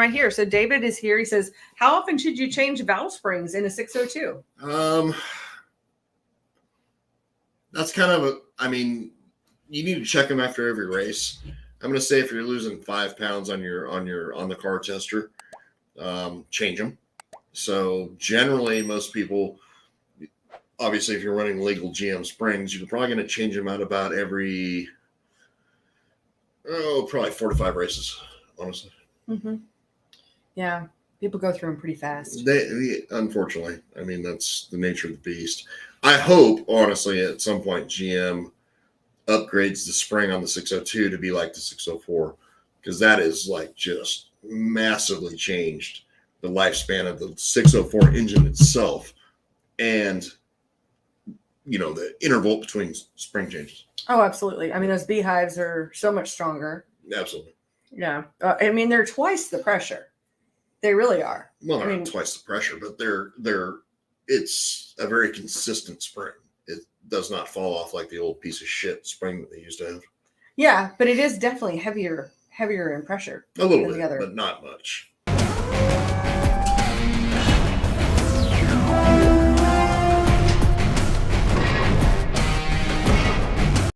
right here. So David is here. He says, how often should you change valve springs in a 602? That's kind of you need to check them after every race. I'm going to say if you're losing 5 pounds on the car tester, change them. So generally, most people, obviously, if you're running legal GM springs, you're probably going to change them out about every, probably 4 to 5 races, honestly. Mm-hmm. Yeah, people go through them pretty fast. Unfortunately, that's the nature of the beast. I hope, honestly, at some point GM upgrades the spring on the 602 to be like the 604, because that is like just massively changed the lifespan of the 604 engine itself, and the interval between spring changes. Oh, absolutely. Those beehives are so much stronger. Absolutely. Yeah. They're twice the pressure. They really are. Well, they're not twice the pressure, but it's a very consistent spring. It does not fall off like the old piece of shit spring that they used to have. Yeah, but it is definitely heavier in pressure. A little bit, but not much.